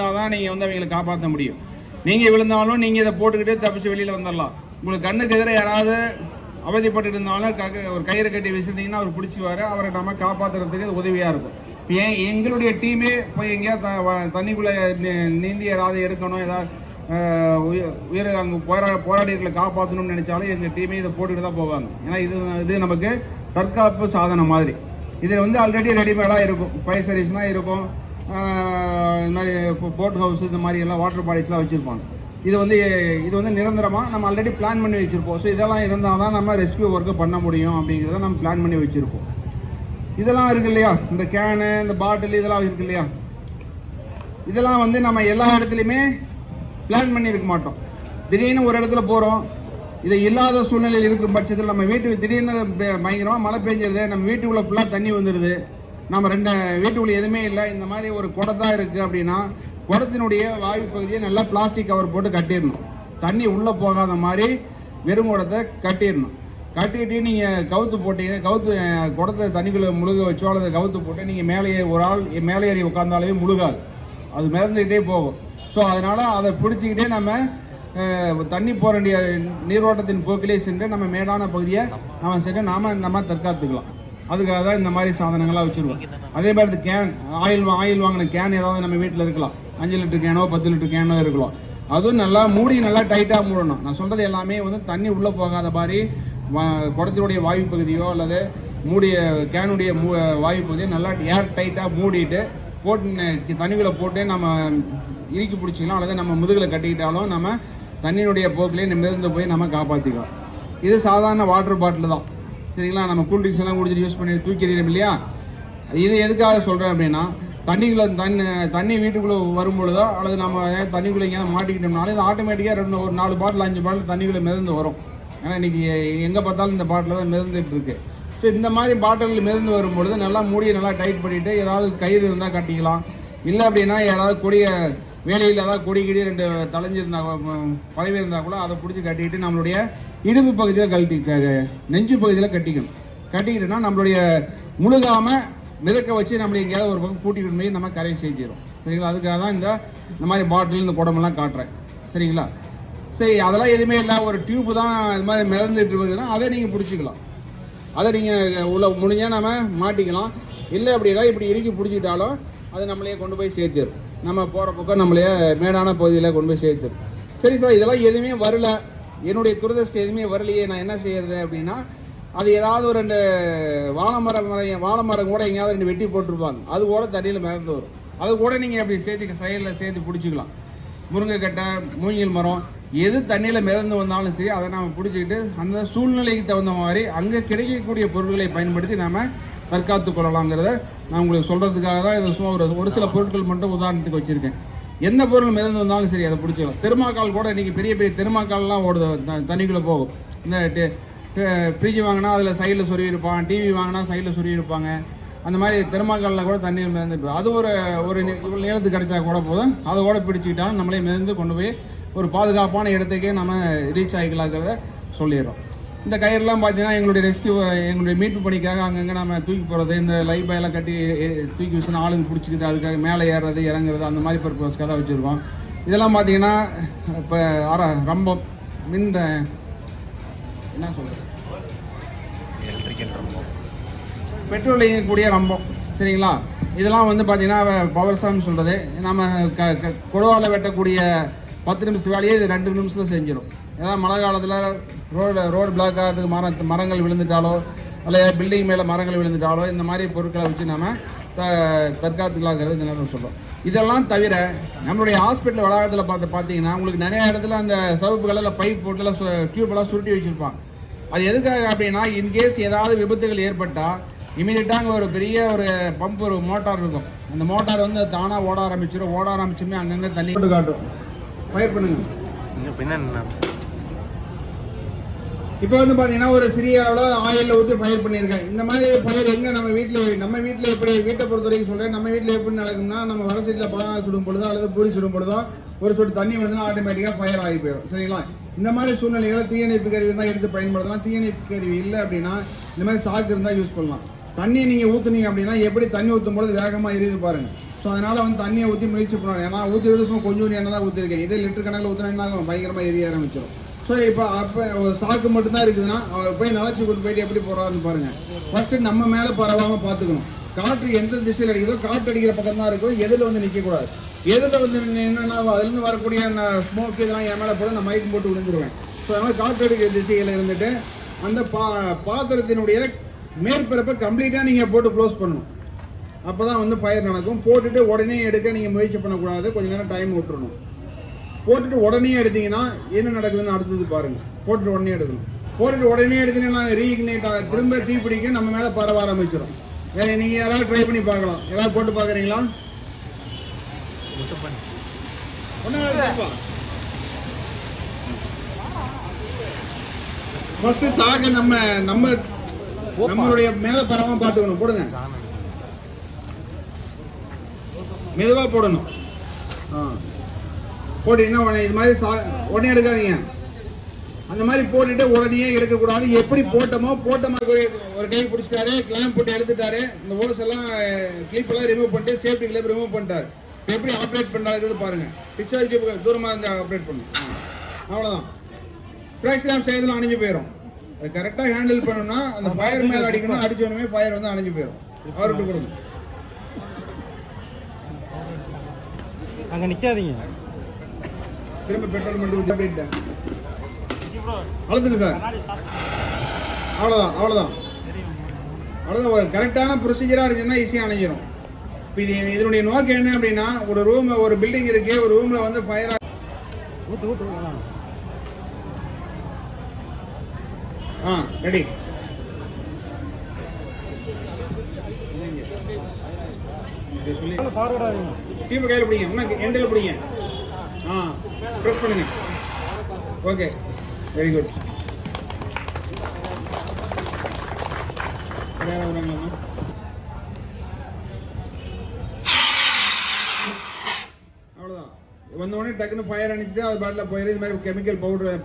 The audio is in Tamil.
தான் நீங்கள் வந்து அவங்களை காப்பாற்ற முடியும். நீங்கள் விழுந்தாலும் நீங்கள் இதை போட்டுக்கிட்டே தப்பிச்சு வெளியில் வந்துடலாம். உங்களுக்கு கண்ணுக்கு எதிராக யாராவது அவதிப்பட்டு இருந்தாலும் ஒரு கயிறு கட்டி விசிட்டிங்கன்னா அவர் பிடிச்சிவாரு. அவரை நம்ம காப்பாற்றுறதுக்கு உதவியாக இருக்கும். எங்களுடைய டீமே போய் எங்கேயாவது தண்ணிக்குள்ளே நீந்தி யாராவது எடுக்கணும், ஏதாவது உயிரை அங்கே போராடிகளை காப்பாற்றணும்னு நினச்சாலும் எங்கள் டீமே இதை போட்டுக்கிட்டு தான் போவாங்க. ஏன்னா இது நமக்கு தற்காப்பு சாதனம் மாதிரி. இது வந்து ஆல்ரெடி ரெடிமேடாக இருக்கும். ஃபயர் சர்வீஸ்லாம் இருக்கும், இந்த மாதிரி போட் ஹவுஸ் இந்த மாதிரி எல்லாம் வாட்டர் பாடிஸ்லாம் வச்சுருப்பாங்க. இது வந்து நிரந்தரமாக நம்ம ஆல்ரெடி பிளான் பண்ணி வச்சுருப்போம். ஸோ இதெல்லாம் இருந்தால் தான் நம்ம ரெஸ்கியூ ஒர்க்கு பண்ண முடியும் அப்படிங்கிறத நம்ம பிளான் பண்ணி வச்சுருப்போம். இதெல்லாம் இருக்குது இல்லையா, இந்த கேனு, இந்த பாட்டில், இதெல்லாம் இருக்குது இல்லையா, இதெல்லாம் வந்து நம்ம எல்லா இடத்துலையுமே பிளான் பண்ணியிருக்க மாட்டோம். திடீர்னு ஒரு இடத்துல போகிறோம், இது இல்லாத சூழ்நிலையில் இருக்கும் பட்சத்தில் நம்ம வீட்டுக்கு திடீர்னு பயங்கரமாக மழை பெஞ்சிருது, நம்ம வீட்டுக்குள்ளே ஃபுல்லாக தண்ணி வந்துடுது, நம்ம வீட்டுக்குள்ளே எதுவுமே இல்லை, இந்த மாதிரி ஒரு குடம் தான் இருக்குது அப்படின்னா குடத்தினுடைய வாயு பகுதியை நல்லா பிளாஸ்டிக் கவர் போட்டு கட்டிடணும். தண்ணி உள்ளே போகாத மாதிரி வெறும் குடத்தை கட்டிடணும். கட்டிட்டு நீங்கள் கவுத்து போட்டீங்கன்னா குடத்தை தண்ணிக்குள்ளே முழுக வச்சோ அல்லது கவுத்து போட்டு நீங்கள் ஒரு ஆள் மேலே ஏறி உட்காந்தாலே முழுகாது, அது மிதந்துக்கிட்டே போகும். ஸோ அதனால் அதை பிடிச்சிக்கிட்டே நம்ம தண்ணி போக வேண்டிய நீரோட்டத்தின் போக்கிலே சென்று நம்ம மேடான பகுதியை நம்ம சென்று நம்ம தற்காத்துக்கலாம். அதுக்காக தான் இந்த மாதிரி சாதனங்களாக வச்சுருவோம். அதே மாதிரி கேன், ஆயில் வாங்கின கேன் ஏதாவது நம்ம வீட்டில் இருக்கலாம், 5 லிட்டர் கேனோ 10 லிட்டர் கேனோ இருக்கலாம். அதுவும் நல்லா நல்லா டைட்டாக மூடணும். நான் சொல்கிறது எல்லாமே வந்து தண்ணி உள்ளே போகாத மாதிரி குடத்தினுடைய வாயு பகுதியோ அல்லது கேனுடைய வாயு பகுதியோ நல்லா ஏர் டைட்டாக மூடிட்டு போட்டு தண்ணிகளை போட்டு நம்ம இறுக்கி பிடிச்சிக்கலாம், அல்லது நம்ம முதுகில் கட்டிக்கிட்டாலும் நம்ம தண்ணியினுடைய போக்கிலே மிதந்து போய் நம்ம காப்பாற்றிக்கலாம். இது சாதாரண வாட்டர் பாட்டில் தான், சரிங்களா. நம்ம கூல்ட்ரிங்க்ஸ் எல்லாம் குடிச்சிட்டு யூஸ் பண்ணி தூக்கி எறிகிறோம் இல்லையா. இது எதுக்காக சொல்கிறேன் அப்படின்னா, தண்ணி வீட்டுக்குள்ளே வரும்பொழுதோ அல்லது நம்ம தண்ணிக்குள்ளே எங்கேயாவது மாட்டிக்கிட்டோம்னாலும் இது ஆட்டோமேட்டிக்காக ஒரு 4 பாட்டில் 5 பாட்டில் தண்ணிக்குள்ளே மிதந்து வரும். ஏன்னா இன்றைக்கி எங்கே பார்த்தாலும் இந்த பாட்டில் தான் மிதந்துட்டு இருக்கு. ஸோ இந்த மாதிரி பாட்டில் மிதந்து வரும்பொழுது நல்லா நல்லா டைட் பண்ணிவிட்டு ஏதாவது கயிறு இருந்தால் கட்டிக்கலாம். இல்லை அப்படின்னா யாராவது வேலையில் ஏதாவது கொடி 2 தலைஞ்சிருந்தா பதவி இருந்தால் கூட அதை பிடிச்சி கட்டிக்கிட்டு நம்மளுடைய இடுப்பு பகுதியில் நெஞ்சு பகுதியில் கட்டிக்கிட்டோம்னா நம்மளுடைய முழுகாமல் மிதக்க வச்சு நம்மளை எங்கேயாவது ஒரு பக்கம் கூட்டிகிட்டு போய் நம்ம கரை செஞ்சிடும், சரிங்களா. அதுக்காக தான் இந்த மாதிரி பாட்டில் இந்த குடமெல்லாம் காட்டுறேன், சரிங்களா. சரி, அதெல்லாம் எதுவுமே இல்லை, ஒரு டியூப்பு தான் இது மாதிரி மிதந்துட்டு இருக்குதுன்னா அதை நீங்கள் பிடிச்சிக்கலாம். அதை நீங்கள் உள்ள முடிஞ்சால் நம்ம மாட்டிக்கலாம். இல்லை அப்படின்னா இப்படி இறுக்கி பிடிச்சிட்டாலும் அது நம்மளையே கொண்டு போய் சேர்த்துரும். நம்ம போகிற பக்கம் நம்மளையே மேடான பகுதியில் கொண்டு போய் சேர்த்துரும். சரி சார், இதெல்லாம் எதுவுமே வரல, என்னுடைய துரதிர்ஷ்டம் எதுவுமே வரலையே, நான் என்ன செய்யறது அப்படின்னா, அது ஏதாவது ஒரு 2 வாழை மரம் கூட எங்கேயாவது 2 வெட்டி போட்டிருப்பாங்க, அது கூட தண்ணியில் மிதந்து வரும். அது கூட நீங்கள் அப்படி சைடில் சேர்த்து பிடிச்சிக்கலாம். முருங்கைக்கட்டை, மூங்கில் மரம், எது தண்ணியில் மிதந்து வந்தாலும் சரி அதை நம்ம பிடிச்சிக்கிட்டு அந்த சூழ்நிலைக்கு தகுந்த மாதிரி அங்கே கிடைக்கக்கூடிய பொருட்களை பயன்படுத்தி நம்ம தற்காத்து கொள்ளலாங்கிறத நான் உங்களுக்கு சொல்கிறதுக்காக தான் இதை சும்மா ஒரு சில பொருட்கள் மட்டும் உதாரணத்துக்கு வச்சுருக்கேன். எந்த பொருள் மிதந்து வந்தாலும் சரி அதை பிடிச்சிக்கலாம். தெர்மாக்கால் கூட இன்றைக்கி பெரிய தெர்மாக்கால்லாம் ஓடுது, தண்ணிக்குள்ளே போகும். இந்த ஃப்ரிட்ஜ் வாங்கினா அதில் சைடில் சொருவிருப்பாங்க, டிவி வாங்கினா சைடில் சொருவிருப்பாங்க. அந்த மாதிரி தெர்மாக்காலில் கூட தண்ணியில் மிதந்துட்டு அது ஒரு நேரத்துக்கு கிடைச்சா கூட போதும், அதை கூட பிடிச்சிக்கிட்டாலும் நம்மளே மிதந்து கொண்டு போய் ஒரு பாதுகாப்பான இடத்துக்கே நம்ம ரீச் ஆகிக்கலாங்கிறத சொல்லிடுறோம். இந்த கயிறுலாம் பார்த்தீங்கன்னா எங்களுடைய மீட்பு பணிக்காக அங்கங்கே நம்ம தூக்கி போகிறது, இந்த லைஃப் பாயெல்லாம் கட்டி தூக்கி வச்சுன்னா ஆளுங்க பிடிச்சிக்கிது, அதுக்காக மேலே ஏறுறது இறங்குறது அந்த மாதிரி பர்பஸ்க்காக தான் வச்சுருக்கோம். இதெல்லாம் பார்த்தீங்கன்னா இப்போ ரம்பம் என்ன சொல்கிறது, பெட்ரோல் இயங்கக்கூடிய ரம்பம், சரிங்களா. இதெல்லாம் வந்து பார்த்தீங்கன்னா பவர் சான்னு சொல்கிறது. நம்ம கொடுவால் வெட்டக்கூடிய 10 நிமிஷத்து வேலையே இது 2 நிமிஷத்தில் செஞ்சிடும். ஏதாவது மழை காலத்தில் ரோடு பிளாக் ஆகிறதுக்கு மரங்கள் விழுந்துட்டாலோ அல்லது பில்டிங் மேலே மரங்கள் விழுந்துட்டாலோ இந்த மாதிரி பொருட்களை வச்சு நம்ம தற்காத்துக்கலாங்கிறது இந்த நேரம் சொல்கிறோம். இதெல்லாம் தவிர நம்மளுடைய ஹாஸ்பிட்டல் வளாகத்தில் பார்த்தீங்கன்னா உங்களுக்கு நிறைய இடத்துல அந்த சவுப்பு கலரில் பைப் போட்டுலாம் டியூப்பெல்லாம் சுருட்டி வச்சுருப்பாங்க. அது எதுக்காக அப்படின்னா, இன்கேஸ் ஏதாவது விபத்துகள் ஏற்பட்டால் இமீடியட்டாக அங்கே ஒரு பெரிய பம்ப் மோட்டார் இருக்கும். அந்த மோட்டார் வந்து தானாக ஓட ஆரம்பிச்சுமே அங்கங்கே தண்ணி காட்டும். ஃபயர் பண்ணுங்க. இப்போ வந்து பார்த்தீங்கன்னா ஒரு சிறிய அளவில் ஆயிலில் ஊற்றி ஃபயர் பண்ணியிருக்கேன். இந்த மாதிரி ஃபயர் எங்கே நம்ம வீட்டில் எப்படி வீட்டை பொறுத்த வரைக்கும் சொல்கிறேன், நம்ம வீட்டில் எப்படி நடக்கும்னா, நம்ம வர சைடில் பழம் சுடும் பொழுதோ அல்லது பூரி சுடும் பொழுதோ ஒரு சொட்டு தண்ணி வந்துன்னா ஆட்டோமேட்டிக்காக ஃபயர் ஆகி போயிடும், சரிங்களா. இந்த மாதிரி சூழ்நிலைகளை தீயணைப்பு கருவி தான் எடுத்து பயன்படுத்தலாம். தீயணைப்பு கருவி இல்லை அப்படின்னா இந்த மாதிரி சாக்கு இருந்தால் யூஸ் பண்ணலாம். தண்ணி நீங்கள் ஊற்றுனீங்க அப்படின்னா எப்படி தண்ணி ஊற்றும் பொழுது வேகமாக எரியுது பாருங்கள். ஸோ ஸோ அதனால் வந்து தண்ணியை ஊற்றி முயற்சி பண்ணுவாங்க. ஏன்னா ஊற்றி சும்மா கொஞ்சம் எண்ணெய் தான் ஊற்றிருக்கேன். இதே லிட்டர் கணக்கில் ஊற்றினா பயங்கரமாக எரிய ஆரம்பிச்சிடும். ஸோ இப்போ அப்போ ஒரு சாக்கு மட்டும்தான் இருக்குதுன்னா அவர் போய் நிலச்சி கொண்டு போயிட்டு எப்படி போகிறாருன்னு பாருங்கள். ஃபஸ்ட்டு நம்ம மேலே பரவாமல் பார்த்துக்கணும். காற்று எந்த திசையில் அடிக்கிறதோ காற்று அடிக்கிற பக்கம் தான் இருக்கும். எதில் வந்து நிற்கக்கூடாது. எதில் வந்து என்னென்னா அதுலேருந்து வரக்கூடிய ஸ்மோக் இதெல்லாம் என் மேலே போட நான் மைக்கு போட்டு விழுந்துருவேன். ஸோ அதனால் காற்று அடிக்கிற திசையில் இருந்துட்டு அந்த பாத்திரத்தினுடைய மேற்பரப்பை கம்ப்ளீட்டாக நீங்கள் போட்டு க்ளோஸ் பண்ணணும். அப்போ தான் வந்து ஃபயர் நடக்கும். போட்டுட்டு உடனே எடுக்க நீங்கள் முயற்சி பண்ணக்கூடாது. கொஞ்சம் நேரம் டைம் விட்டுறணும். போட்டுட்டு உடனே எடுத்தீங்கன்னா என்ன நடக்குதுன்னு அடுத்தது பாருங்கள். போட்டுட்டு உடனே எடுக்கணும். போட்டுட்டு உடனே எடுத்தீங்கன்னா ரீஇக்னைட் ஆக திரும்ப தீப்பிடிக்க நம்ம மேலே பரவ ஆரம்பிச்சிடும். வேற நீங்கள் யாராவது ட்ரை பண்ணி பார்க்கலாம். யாராவது போட்டு பார்க்குறீங்களா? ஃபர்ஸ்ட் சாக நம்மளுடைய மேல பரவாம பார்த்துக்கணும். போடுங்க, மெதுவா போடணும். போட்டீங்கன்னா இது மாதிரி உடனே எடுக்காதீங்க. அந்த மாதிரி போட்டுட்டு உடனே எடுக்கக்கூடாது. எப்படி போட்ட மாதிரி ஒரு கை பிடிச்சிட்டாரு, கிளாம்ப் போட்டு எடுத்துட்டாரு. இந்த ஓஸ் எல்லாம் கிளிப் எல்லாம் ரிமூவ் பண்ணிட்டு சேஃப்டி கிளிப் ரிமூவ் பண்ணிட்டாரு. எப்படி ஆப்ரேட் பண்றாரு பாருங்க. பிக்சர் தூரமா இருந்து ஆப்ரேட் பண்ணும். அவ்வளவுதான். ஃபிளாஷ் லேம்ப் செய்யறதுல அணைஞ்சு போயிடும். அது கரெக்டாக ஹேண்டில் பண்ணணும்னா அந்த ஃபயர் மேலே அடிக்கணும். அடிச்சோடனே ஃபயர் வந்து அணைஞ்சு போயிடும். அவர்கிட்ட கொடுங்க. அங்கே நிற்காதீங்க. திரும்ப பெட்ரோல் மட்டும் ஊற்றி போயிட்டேன். அழுத்துங்க சார். அவ்வளோதான். ஒரு கரெக்டான ப்ரொசீஜராக இருந்துச்சுன்னா ஈஸியாக அணைஞ்சிடும். இப்போ இதனுடைய நோக்கம் என்ன அப்படின்னா, ஒரு பில்டிங் இருக்கு. ஒரு ரூமில் வந்து ஃபயர் ரெடி. டீம் கையில் பிடிங்க. இன்னும் எண்டில் பிடிங்க. ப்ரெஸ் பண்ணுங்க. Okay, very good. அவ்வளோதான். வந்த உடனே டக்குன்னு ஃபயர் அணிச்சிட்டு அது பாட்டில் போயிடும். இது மாதிரி கெமிக்கல் பவுடர்